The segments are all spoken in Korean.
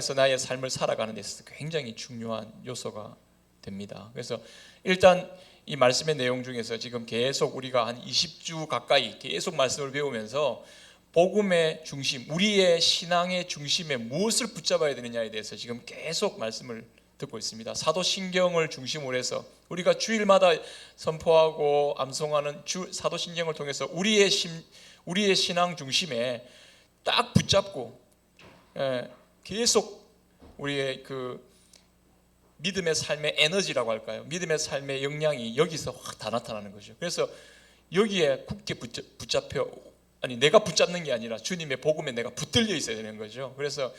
그래서 나의 삶을 살아가는 데 있어서 굉장히 중요한 요소가 됩니다. 그래서 일단 이 말씀의 내용 중에서 지금 계속 우리가 한 20주 가까이 계속 말씀을 배우면서 복음의 중심, 우리의 신앙의 중심에 무엇을 붙잡아야 되느냐에 대해서 지금 계속 말씀을 듣고 있습니다. 사도신경을 중심으로 해서 우리가 주일마다 선포하고 암송하는 사도신경을 통해서 우리의 신앙 중심에 딱 붙잡고 계속 우리의 그 믿음의 삶의 에너지라고 할까요? 믿음의 삶의 역량이 여기서 확 다 나타나는 거죠. 그래서 여기에 굳게 붙잡혀, 아니 내가 붙잡는 게 아니라 주님의 복음에 내가 붙들려 있어야 되는 거죠. 그래서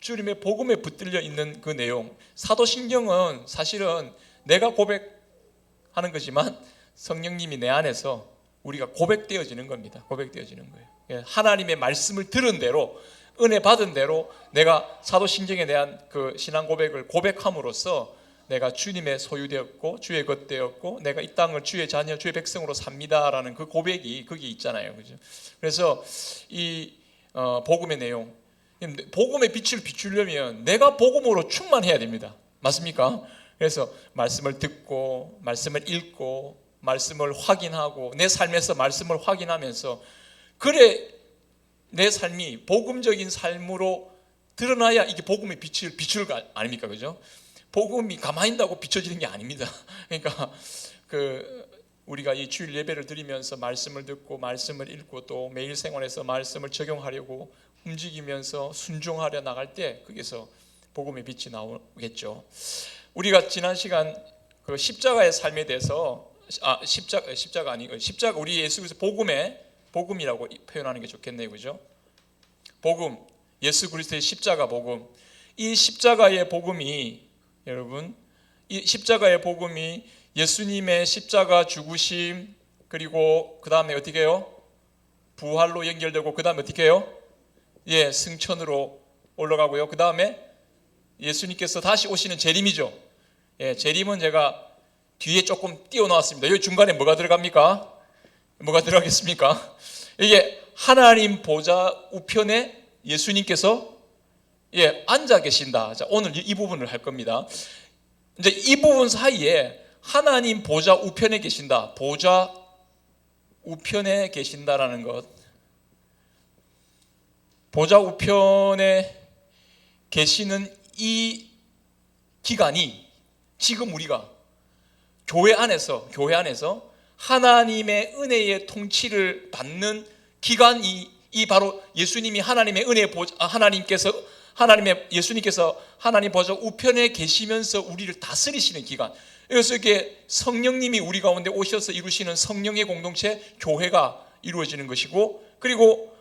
주님의 복음에 붙들려 있는 그 내용, 사도신경은 사실은 내가 고백하는 거지만 성령님이 내 안에서 우리가 고백되어지는 겁니다. 고백되어지는 거예요. 하나님의 말씀을 들은 대로, 은혜 받은 대로 내가 사도신경에 대한 그 신앙 고백을 고백함으로써 내가 주님의 소유되었고 주의 것 되었고 내가 이 땅을 주의 자녀, 주의 백성으로 삽니다라는 그 고백이 거기 있잖아요. 그죠? 그래서 이 복음의 내용, 복음의 빛을 비추려면 내가 복음으로 충만해야 됩니다. 맞습니까? 그래서 말씀을 듣고 말씀을 읽고 말씀을 확인하고 내 삶에서 말씀을 확인하면서 그래 내 삶이 복음적인 삶으로 드러나야 이게 복음의 빛을 비출 거 아닙니까? 그죠? 복음이 가만히 있다고 비춰지는 게 아닙니다. 그러니까 우리가 이 주일 예배를 드리면서 말씀을 듣고 말씀을 읽고 또 매일 생활에서 말씀을 적용하려고 움직이면서 순종하려 나갈 때 거기서 복음의 빛이 나오겠죠. 우리가 지난 시간 그 십자가의 삶에 대해서 십자가 아니고 십자가 우리 예수 그리스도 복음이라고 표현하는 게 좋겠네요. 그죠? 복음, 예수 그리스도의 십자가 복음. 이 십자가의 복음이 여러분, 이 십자가의 복음이 예수님의 십자가 죽으심 그리고 그 다음에 어떻게 해요? 부활로 연결되고 그 다음에 어떻게 해요? 승천으로 올라가고요. 그 다음에 예수님께서 다시 오시는 재림이죠. 재림은 제가 뒤에 조금 띄워놓았습니다. 여기 중간에 뭐가 들어갑니까? 뭐가 들어가겠습니까? 이게 하나님 보좌 우편에 예수님께서 앉아 계신다. 자, 오늘 이 부분을 할 겁니다. 이제 이 부분 사이에 하나님 보좌 우편에 계신다. 보좌 우편에 계신다라는 것. 보좌 우편에 계시는 이 기간이 지금 우리가 교회 안에서 하나님의 은혜의 통치를 받는 기간이 이 바로 예수님이 하나님의 은혜 예수님께서 하나님 보좌 우편에 계시면서 우리를 다스리시는 기간. 그래서 이게 성령님이 우리 가운데 오셔서 이루시는 성령의 공동체 교회가 이루어지는 것이고, 그리고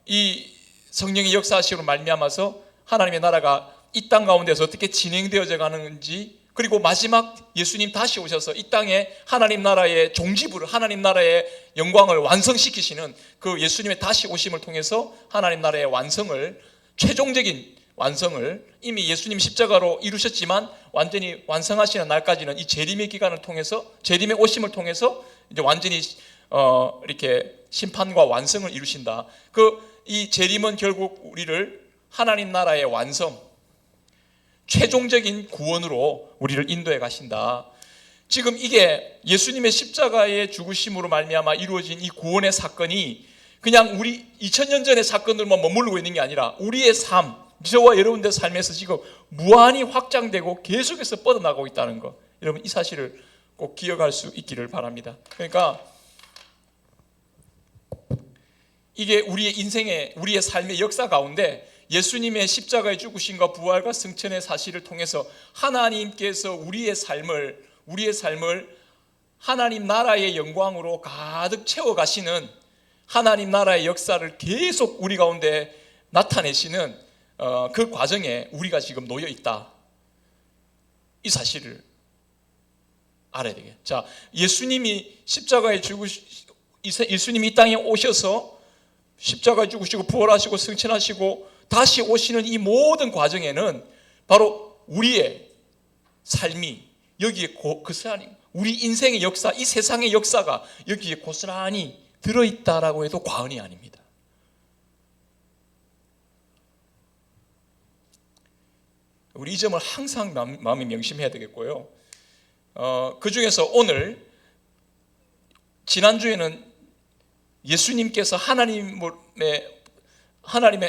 이 성령의 역사하심으로 말미암아서 하나님의 나라가 이 땅 가운데서 어떻게 진행되어져 가는지, 그리고 마지막 예수님 다시 오셔서 이 땅에 하나님 나라의 종지부를, 하나님 나라의 영광을 완성시키시는 그 예수님의 다시 오심을 통해서 하나님 나라의 완성을, 최종적인 완성을 이미 예수님 십자가로 이루셨지만 완전히 완성하시는 날까지는 이 재림의 기간을 통해서, 재림의 오심을 통해서 이제 완전히 이렇게 심판과 완성을 이루신다. 이 재림은 결국 우리를 하나님 나라의 완성, 최종적인 구원으로 우리를 인도해 가신다. 지금 이게 예수님의 십자가의 죽으심으로 말미암아 이루어진 이 구원의 사건이 그냥 우리 2000년 전의 사건들만 머무르고 있는 게 아니라 우리의 삶, 저와 여러분들 삶에서 지금 무한히 확장되고 계속해서 뻗어나가고 있다는 것, 여러분 이 사실을 꼭 기억할 수 있기를 바랍니다. 그러니까 이게 우리의 인생의, 우리의 삶의 역사 가운데 예수님의 십자가의 죽으심과 부활과 승천의 사실을 통해서 하나님께서 우리의 삶을 하나님 나라의 영광으로 가득 채워가시는 하나님 나라의 역사를 계속 우리 가운데 나타내시는 그 과정에 우리가 지금 놓여 있다. 이 사실을 알아야 되겠죠. 자, 예수님이 예수님이 이 땅에 오셔서 십자가에 죽으시고 부활하시고 승천하시고 다시 오시는 이 모든 과정에는 바로 우리의 삶이 여기에 고스란히, 우리 인생의 역사, 이 세상의 역사가 여기에 고스란히 들어있다라고 해도 과언이 아닙니다. 우리 이 점을 항상 마음에 명심해야 되겠고요. 그 중에서 오늘 지난주에는 예수님께서 하나님의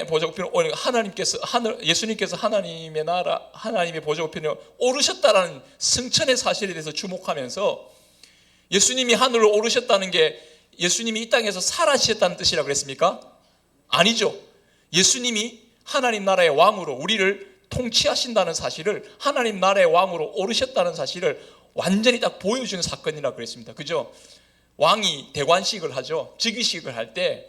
보좌 우편에 예수님께서 하나님의 나라 하나님의 보좌 우편에 오르셨다라는 승천의 사실에 대해서 주목하면서 예수님이 하늘로 오르셨다는 게 예수님이 이 땅에서 사라지셨다는 뜻이라고 그랬습니까? 아니죠. 예수님이 하나님 나라의 왕으로 우리를 통치하신다는 사실을, 하나님 나라의 왕으로 오르셨다는 사실을 완전히 딱 보여주는 사건이라고 그랬습니다. 그죠? 왕이 대관식을 하죠. 즉위식을 할 때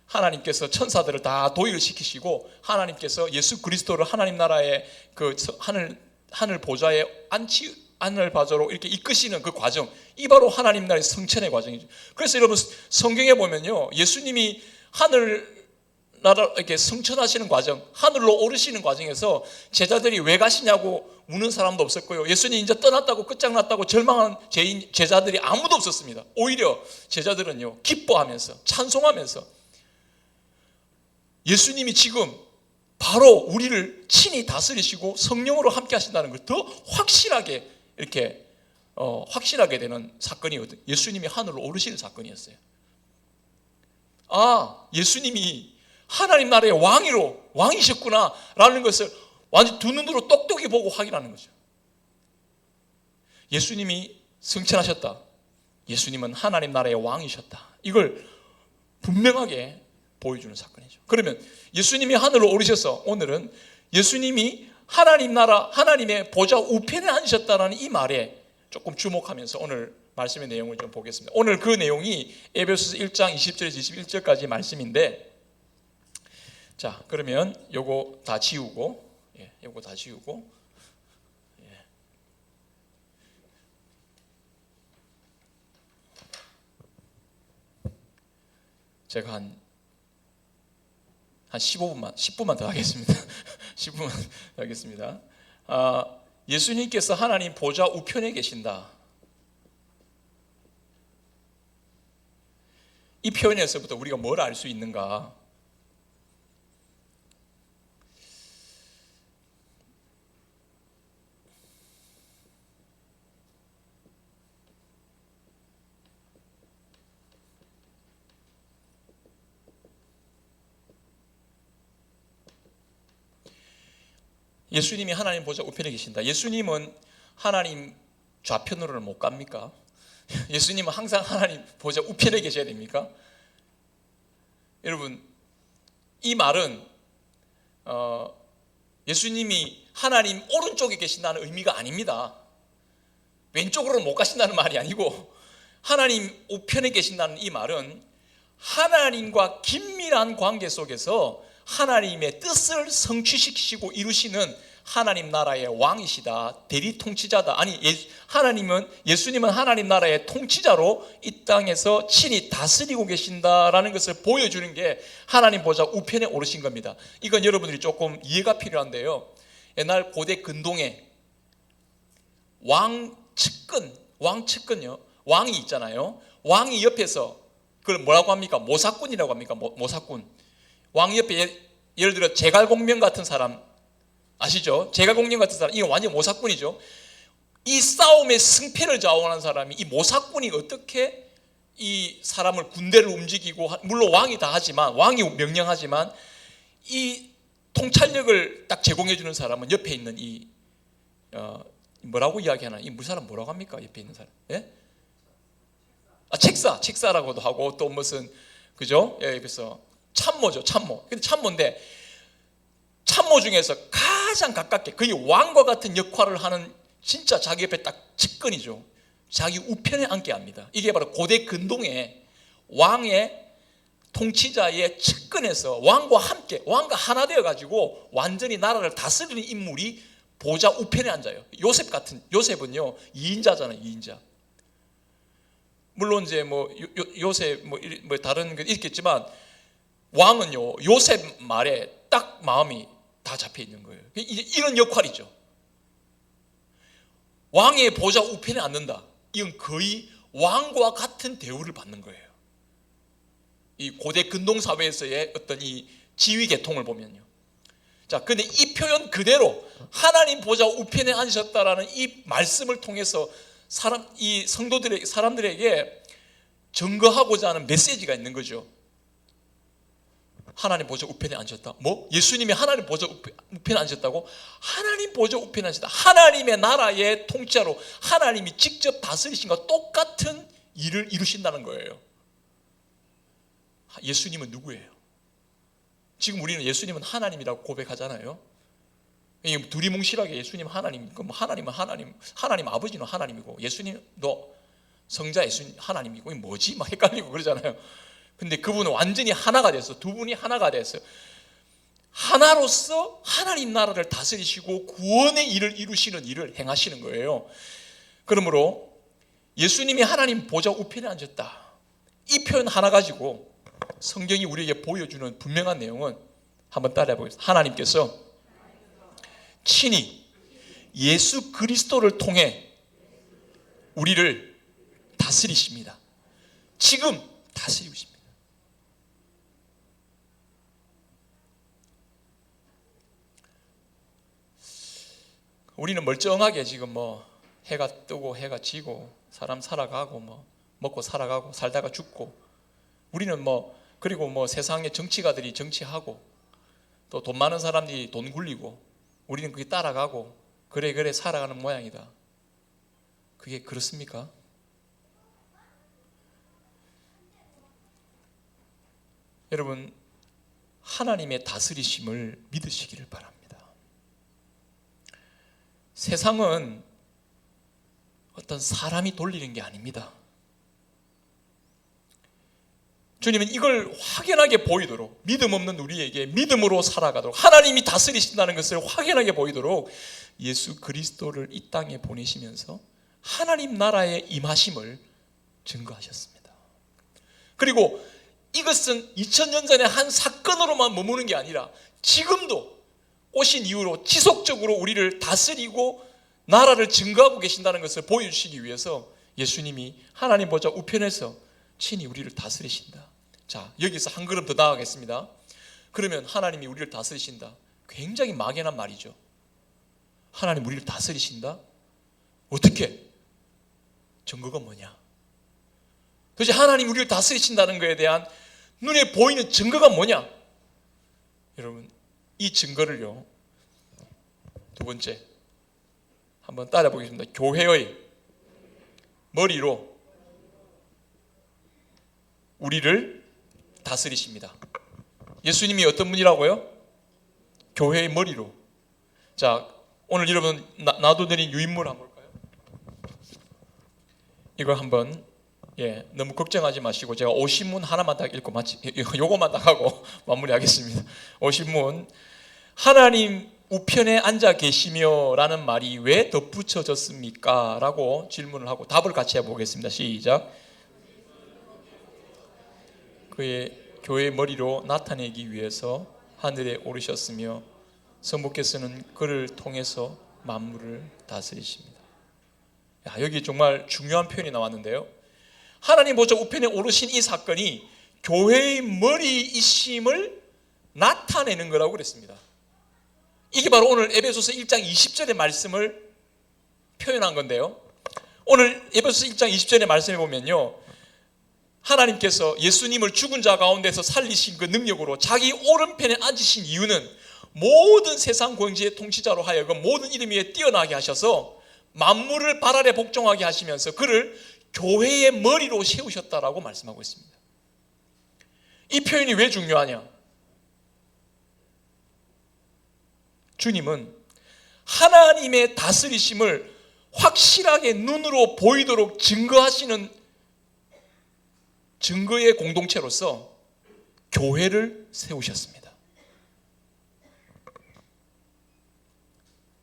하나님께서 천사들을 다 도의를 시키시고 하나님께서 예수 그리스도를 하나님 나라의 그 하늘 보좌에 하늘 바좌로 이렇게 이끄시는 그 과정, 이 바로 하나님 나라의 성천의 과정이죠. 그래서 여러분 성경에 보면요, 예수님이 하늘 나라 이렇게 성천하시는 과정, 하늘로 오르시는 과정에서 제자들이 왜 가시냐고 묻는 사람도 없었고요. 예수님 이제 떠났다고 끝장났다고 절망한 제자들이 아무도 없었습니다. 오히려 제자들은요, 기뻐하면서 찬송하면서 예수님이 지금 바로 우리를 친히 다스리시고 성령으로 함께 하신다는 걸 더 확실하게 이렇게 확실하게 되는 사건이거든요. 예수님이 하늘로 오르시는 사건이었어요. 아, 예수님이 하나님 나라의 왕이셨구나 라는 것을 완전 두 눈으로 똑똑히 보고 확인하는 거죠. 예수님이 승천하셨다, 예수님은 하나님 나라의 왕이셨다, 이걸 분명하게 보여주는 사건이죠. 그러면 예수님이 하늘로 오르셔서 오늘은 예수님이 하나님 나라 하나님의 보좌 우편에 앉으셨다는 이 말에 조금 주목하면서 오늘 말씀의 내용을 좀 보겠습니다. 오늘 그 내용이 에베소서 1장 20절에서 21절까지 말씀인데, 자, 그러면 요거 다 지우고, 요거 다 지우고, 제가 한 10분만 더 하겠습니다. 10분만 더 하겠습니다. 예수님께서 하나님 보좌 우편에 계신다, 이 표현에서부터 우리가 뭘 알 수 있는가? 예수님이 하나님 보좌 우편에 계신다. 예수님은 하나님 좌편으로는 못 갑니까? 예수님은 항상 하나님 보좌 우편에 계셔야 됩니까? 여러분, 이 말은 예수님이 하나님 오른쪽에 계신다는 의미가 아닙니다. 왼쪽으로는 못 가신다는 말이 아니고, 하나님 우편에 계신다는 이 말은 하나님과 긴밀한 관계 속에서 하나님의 뜻을 성취시키시고 이루시는 하나님 나라의 왕이시다, 대리 통치자다. 아니, 예수님은 하나님 나라의 통치자로 이 땅에서 친히 다스리고 계신다라는 것을 보여주는 게 하나님 보좌 우편에 오르신 겁니다. 이건 여러분들이 조금 이해가 필요한데요, 옛날 고대 근동에 왕측근요, 왕이 있잖아요. 왕이 옆에서 그걸 뭐라고 합니까? 모사꾼이라고 합니까? 모사꾼. 왕 옆에 예를 들어 제갈공명 같은 사람 아시죠? 제갈공명 같은 사람, 이거 완전 모사꾼이죠. 이 싸움의 승패를 좌우하는 사람이, 이 모사꾼이 어떻게 이 사람을, 군대를 움직이고, 물론 왕이 다 하지만, 왕이 명령하지만 이 통찰력을 딱 제공해 주는 사람은 옆에 있는 이 뭐라고 이야기하나? 이 사람 뭐라고 합니까? 옆에 있는 사람? 예? 책사라고도 하고, 또 무슨, 그죠? 예, 그래서 참모죠, 참모. 근데 참모인데, 참모 중에서 가장 가깝게 거의 왕과 같은 역할을 하는, 진짜 자기 옆에 딱 측근이죠. 자기 우편에 앉게 합니다. 이게 바로 고대 근동의 왕의, 통치자의 측근에서 왕과 함께, 왕과 하나 되어 가지고 완전히 나라를 다스리는 인물이 보좌 우편에 앉아요. 요셉은요 2인자잖아요. 2인자. 물론 이제 요셉 다른 게 있겠지만, 왕은요 요셉 말에 딱 마음이 다 잡혀 있는 거예요. 이런 역할이죠. 왕의 보좌 우편에 앉는다, 이건 거의 왕과 같은 대우를 받는 거예요. 이 고대 근동 사회에서의 어떤 이 지위 계통을 보면요. 자, 근데 이 표현 그대로 하나님 보좌 우편에 앉으셨다라는 이 말씀을 통해서 이 사람들에게 증거하고자 하는 메시지가 있는 거죠. 하나님 보좌 우편에 앉았다. 뭐? 예수님이 하나님 보좌 우편에 앉았다고? 하나님 보좌 우편에 앉았다. 하나님의 나라의 통치자로 하나님이 직접 다스리신 것과 똑같은 일을 이루신다는 거예요. 예수님은 누구예요? 지금 우리는 예수님은 하나님이라고 고백하잖아요. 두리뭉실하게 예수님 하나님, 그럼 하나님은 하나님 아버지는 하나님이고 예수님도 성자 예수님 하나님이고 이게 뭐지? 막 헷갈리고 그러잖아요. 근데 그분은 완전히 하나가 됐어. 두 분이 하나가 됐어요. 하나로서 하나님 나라를 다스리시고 구원의 일을 이루시는 일을 행하시는 거예요. 그러므로 예수님이 하나님 보좌 우편에 앉았다. 이 표현 하나 가지고 성경이 우리에게 보여주는 분명한 내용은 한번 따라해 보겠습니다. 하나님께서 친히 예수 그리스도를 통해 우리를 다스리십니다. 지금 다스리고 있습니다. 우리는 멀쩡하게 지금 뭐 해가 뜨고 해가 지고 사람 살아가고 뭐 먹고 살아가고 살다가 죽고 우리는 뭐 그리고 뭐 세상의 정치가들이 정치하고 또 돈 많은 사람들이 돈 굴리고 우리는 그게 따라가고 그래 살아가는 모양이다. 그게 그렇습니까? 여러분 하나님의 다스리심을 믿으시기를 바랍니다. 세상은 어떤 사람이 돌리는 게 아닙니다. 주님은 이걸 확연하게 보이도록 믿음 없는 우리에게 믿음으로 살아가도록 하나님이 다스리신다는 것을 확연하게 보이도록 예수 그리스도를 이 땅에 보내시면서 하나님 나라의 임하심을 증거하셨습니다. 그리고 이것은 2000년 전에 한 사건으로만 머무는 게 아니라 지금도 오신 이후로 지속적으로 우리를 다스리고 나라를 증거하고 계신다는 것을 보여주시기 위해서 예수님이 하나님 보좌 우편에서 친히 우리를 다스리신다. 자, 여기서 한 걸음 더 나아가겠습니다. 그러면 하나님이 우리를 다스리신다. 굉장히 막연한 말이죠. 하나님 우리를 다스리신다? 어떻게? 증거가 뭐냐? 도대체 하나님 우리를 다스리신다는 것에 대한 눈에 보이는 증거가 뭐냐? 여러분 이 증거를요 두 번째 한번 따라 보겠습니다. 교회의 머리로 우리를 다스리십니다. 예수님이 어떤 분이라고요? 교회의 머리로. 자, 오늘 여러분 놔둬드린 유인물 한번 볼까요? 이걸 한번 너무 걱정하지 마시고 제가 오신문 하나만 딱 읽고 요거만 딱 하고 마무리하겠습니다. 오신문 하나님 우편에 앉아 계시며 라는 말이 왜 덧붙여졌습니까? 라고 질문을 하고 답을 같이 해보겠습니다. 시작. 그의 교회의 머리로 나타내기 위해서 하늘에 오르셨으며 성부께서는 그를 통해서 만물을 다스리십니다. 여기 정말 중요한 표현이 나왔는데요. 하나님 보좌 우편에 오르신 이 사건이 교회의 머리이심을 나타내는 거라고 그랬습니다. 이게 바로 오늘 에베소서 1장 20절의 말씀을 표현한 건데요. 오늘 에베소서 1장 20절의 말씀에 보면요, 하나님께서 예수님을 죽은 자 가운데서 살리신 그 능력으로 자기 오른편에 앉으신 이유는 모든 세상 권세의 통치자로 하여금 모든 이름 위에 뛰어나게 하셔서 만물을 발 아래 복종하게 하시면서 그를 교회의 머리로 세우셨다라고 말씀하고 있습니다. 이 표현이 왜 중요하냐? 주님은 하나님의 다스리심을 확실하게 눈으로 보이도록 증거하시는 증거의 공동체로서 교회를 세우셨습니다.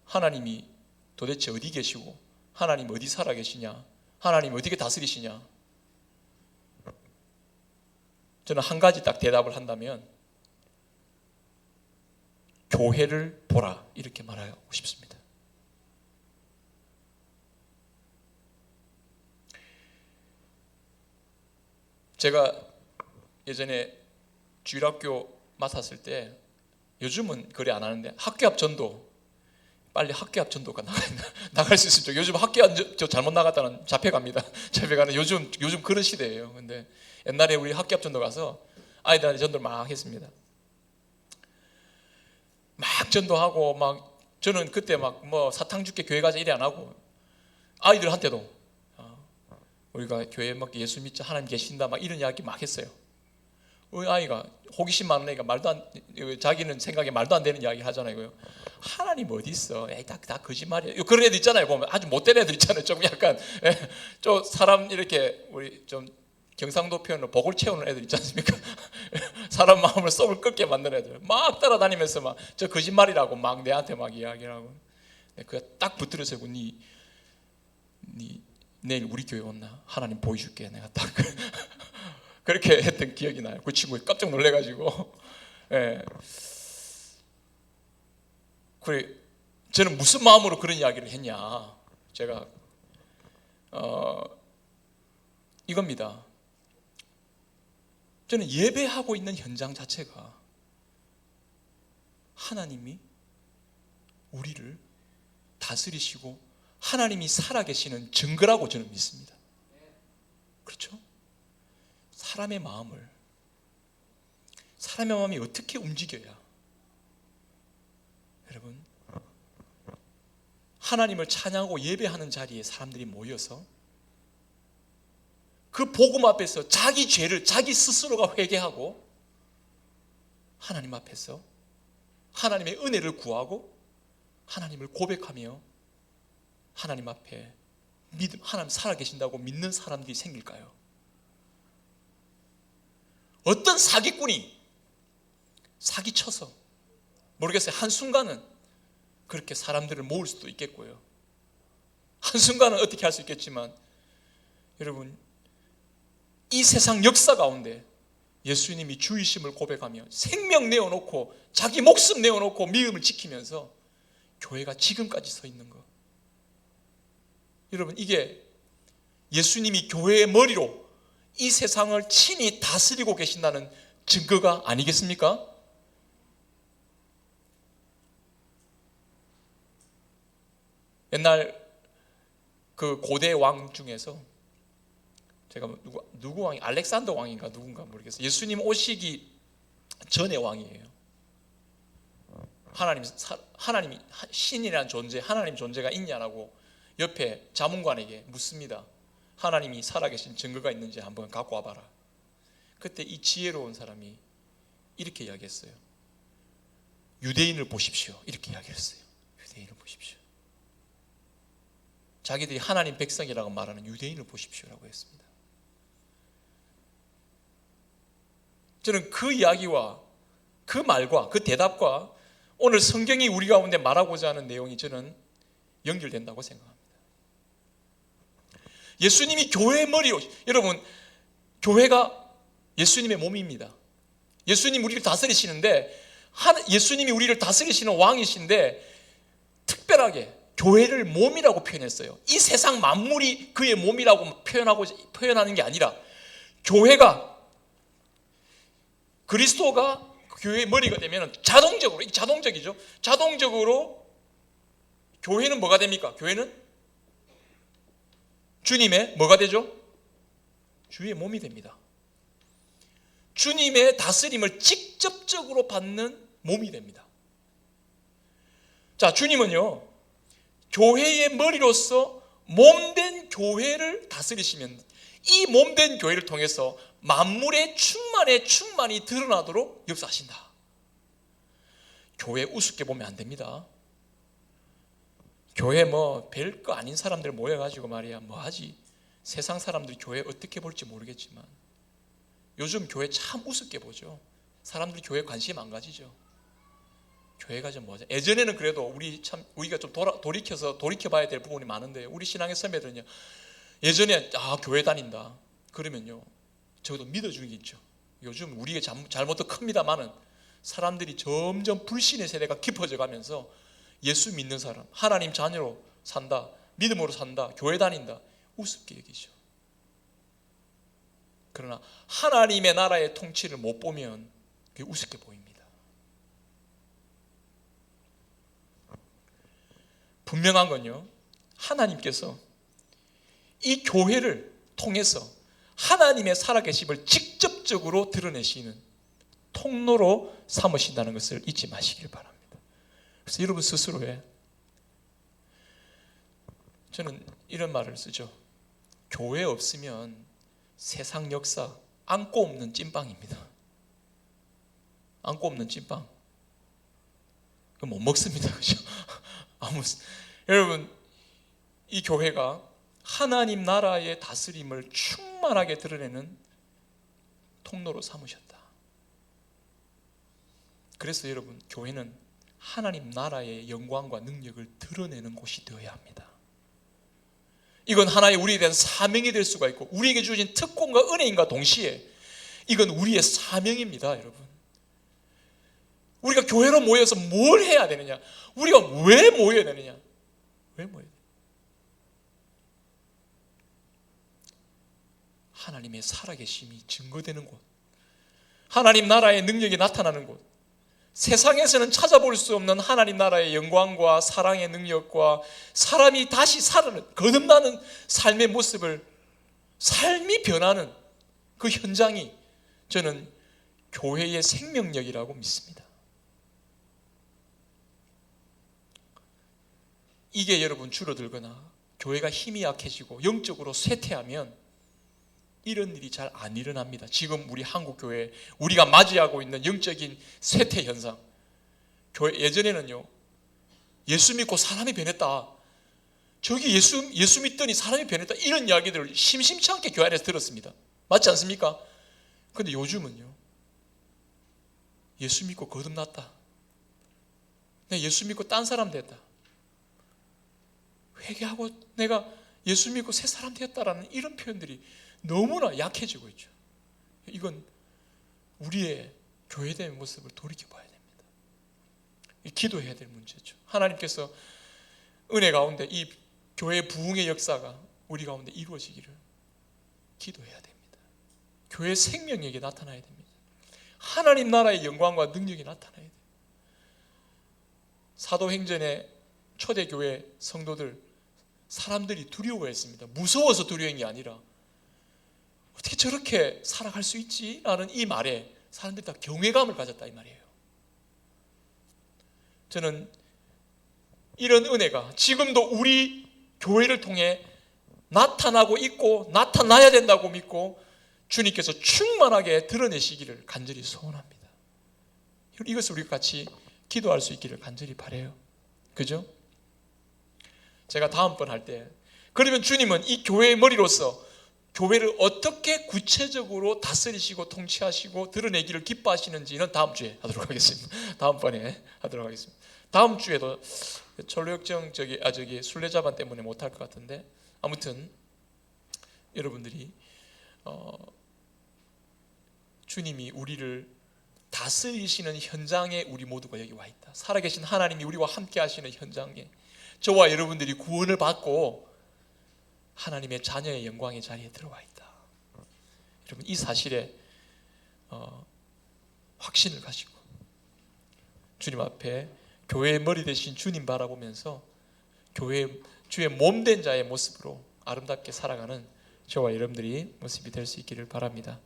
하나님이 도대체 어디 계시고 하나님 어디 살아 계시냐, 하나님 어떻게 다스리시냐, 저는 한 가지 딱 대답을 한다면 교회를 보라 이렇게 말하고 싶습니다. 제가 예전에 주일학교 맡았을 때, 요즘은 그래 안 하는데 학교 앞 전도 빨리 학교앞 전도가 나갈 수 있으면 요즘 학교앞 저 잘못 나갔다는 잡혀갑니다. 잡혀가는 요즘 그런 시대예요. 근데 옛날에 우리 학교앞 전도 가서 아이들한테 전도를 막 했습니다. 막 전도하고 막 저는 그때 막 뭐 사탕 줄게 교회 가자 이래 안 하고 아이들한테도 우리가 교회에 막 예수 믿자 하나님 계신다 막 이런 이야기 막 했어요. 우리 아이가 호기심 많은 애가 자기는 생각에 말도 안 되는 이야기 하잖아요. 하나님 어디 있어? 에이, 다 거짓말이야. 그런 애들 있잖아요. 보면 아주 못된 애들 있잖아요. 좀 약간 좀 사람 이렇게 우리 좀 경상도 표현으로 복을 채우는 애들 있지 않습니까? 사람 마음을 속을 끓게 만드는 애들 막 따라다니면서 막 저 거짓말이라고 막 내한테 막 이야기를 하고 그가 딱 붙들어서고 니 내일 우리 교회 온나? 하나님 보여줄게. 내가 딱 그렇게 했던 기억이 나요. 그 친구 깜짝 놀래가지고 그래 저는 무슨 마음으로 그런 이야기를 했냐? 제가 이겁니다. 저는 예배하고 있는 현장 자체가 하나님이 우리를 다스리시고 하나님이 살아계시는 증거라고 저는 믿습니다. 그렇죠? 사람의 마음이 어떻게 움직여야 여러분 하나님을 찬양하고 예배하는 자리에 사람들이 모여서 그 복음 앞에서 자기 죄를 자기 스스로가 회개하고 하나님 앞에서 하나님의 은혜를 구하고 하나님을 고백하며 하나님 앞에 하나님 살아계신다고 믿는 사람들이 생길까요? 어떤 사기꾼이 사기쳐서 모르겠어요. 한순간은 그렇게 사람들을 모을 수도 있겠고요. 한순간은 어떻게 할 수 있겠지만 여러분 이 세상 역사 가운데 예수님이 주이심을 고백하며 생명 내어놓고 자기 목숨 내어놓고 믿음을 지키면서 교회가 지금까지 서 있는 것, 여러분 이게 예수님이 교회의 머리로 이 세상을 친히 다스리고 계신다는 증거가 아니겠습니까? 옛날 그 고대 왕 중에서 제가 누구 왕이 알렉산더 왕인가 누군가 모르겠어요. 예수님 오시기 전의 왕이에요. 하나님이 신이라는 존재, 하나님 존재가 있냐라고 옆에 자문관에게 묻습니다. 하나님이 살아계신 증거가 있는지 한번 갖고 와봐라. 그때 이 지혜로운 사람이 이렇게 이야기했어요. 유대인을 보십시오. 이렇게 이야기했어요. 유대인을 보십시오. 자기들이 하나님 백성이라고 말하는 유대인을 보십시오라고 했습니다. 저는 그 이야기와 그 말과 그 대답과 오늘 성경이 우리 가운데 말하고자 하는 내용이 저는 연결된다고 생각합니다. 예수님이 교회의 머리로, 여러분 교회가 예수님의 몸입니다. 예수님이 우리를 다스리시는데 예수님이 우리를 다스리시는 왕이신데 특별하게 교회를 몸이라고 표현했어요. 이 세상 만물이 그의 몸이라고 표현하는 게 아니라 교회가 그리스도가 교회의 머리가 되면 자동적으로, 이게 자동적이죠. 자동적으로 교회는 뭐가 됩니까? 교회는 주님의 뭐가 되죠? 주의 몸이 됩니다. 주님의 다스림을 직접적으로 받는 몸이 됩니다. 자, 주님은요 교회의 머리로서 몸된 교회를 다스리시면 이 몸된 교회를 통해서 만물의 충만이 드러나도록 역사하신다. 교회 우습게 보면 안 됩니다. 교회 뭐 별거 아닌 사람들 모여가지고 말이야 뭐 하지. 세상 사람들이 교회 어떻게 볼지 모르겠지만 요즘 교회 참 우습게 보죠. 사람들이 교회 관심 안 가지죠. 교회가 좀 뭐죠? 예전에는 그래도 우리가 좀 돌이켜봐야 될 부분이 많은데 우리 신앙의 선배들은요 예전에 교회 다닌다 그러면요 저도 믿어주는 게 있죠. 요즘 우리의 잘못도 큽니다만은 사람들이 점점 불신의 세대가 깊어져 가면서 예수 믿는 사람, 하나님 자녀로 산다, 믿음으로 산다, 교회 다닌다 우습게 여기죠. 그러나 하나님의 나라의 통치를 못 보면 그게 우습게 보입니다. 분명한 건요, 하나님께서 이 교회를 통해서 하나님의 살아계심을 직접적으로 드러내시는 통로로 삼으신다는 것을 잊지 마시길 바랍니다. 그래서 여러분 스스로에, 저는 이런 말을 쓰죠. 교회 없으면 세상 역사 안고 없는 찐빵입니다. 안고 없는 찐빵. 못 먹습니다. 그죠? 여러분, 이 교회가 하나님 나라의 다스림을 충만하게 드러내는 통로로 삼으셨다. 그래서 여러분, 교회는 하나님 나라의 영광과 능력을 드러내는 곳이 되어야 합니다. 이건 하나의 우리에 대한 사명이 될 수가 있고, 우리에게 주어진 특권과 은혜인과 동시에 이건 우리의 사명입니다. 여러분, 우리가 교회로 모여서 뭘 해야 되느냐, 우리가 왜 모여야 되느냐, 왜 모여야 되느냐. 하나님의 살아계심이 증거되는 곳, 하나님 나라의 능력이 나타나는 곳, 세상에서는 찾아볼 수 없는 하나님 나라의 영광과 사랑의 능력과 사람이 다시 살아는 거듭나는 삶의 모습을, 삶이 변하는 그 현장이 저는 교회의 생명력이라고 믿습니다. 이게 여러분 줄어들거나 교회가 힘이 약해지고 영적으로 쇠퇴하면 이런 일이 잘 안 일어납니다. 지금 우리 한국교회, 우리가 맞이하고 있는 영적인 쇠퇴 현상, 교회 예전에는요, 예수 믿고 사람이 변했다, 저기 예수 믿더니 사람이 변했다, 이런 이야기들을 심심치 않게 교회 안에서 들었습니다. 맞지 않습니까? 그런데 요즘은요, 예수 믿고 거듭났다, 내가 예수 믿고 딴 사람 됐다, 회개하고 내가 예수 믿고 새 사람 되었다라는 이런 표현들이 너무나 약해지고 있죠. 이건 우리의 교회된 모습을 돌이켜봐야 됩니다. 기도해야 될 문제죠. 하나님께서 은혜 가운데 이 교회 부흥의 역사가 우리 가운데 이루어지기를 기도해야 됩니다. 교회 생명력이 나타나야 됩니다. 하나님 나라의 영광과 능력이 나타나야 돼요. 사도행전의 초대교회 성도들, 사람들이 두려워했습니다. 무서워서 두려운 게 아니라 어떻게 저렇게 살아갈 수 있지? 라는 이 말에 사람들이 다 경외감을 가졌다, 이 말이에요. 저는 이런 은혜가 지금도 우리 교회를 통해 나타나고 있고 나타나야 된다고 믿고 주님께서 충만하게 드러내시기를 간절히 소원합니다. 이것을 우리가 같이 기도할 수 있기를 간절히 바라요. 그죠? 제가 다음번 할 때, 그러면 주님은 이 교회의 머리로서 교회를 어떻게 구체적으로 다스리시고 통치하시고 드러내기를 기뻐하시는지는 다음 주에 하도록 하겠습니다. 다음번에 하도록 하겠습니다. 다음 주에도 철로역정 순례자반 때문에 못할 것 같은데, 아무튼 여러분들이 주님이 우리를 다스리시는 현장에 우리 모두가 여기 와 있다. 살아계신 하나님이 우리와 함께 하시는 현장에 저와 여러분들이 구원을 받고 하나님의 자녀의 영광의 자리에 들어와 있다. 여러분, 이 사실에 확신을 가지고 주님 앞에 교회의 머리 대신 주님 바라보면서 주의 몸된 자의 모습으로 아름답게 살아가는 저와 여러분들이 모습이 될 수 있기를 바랍니다.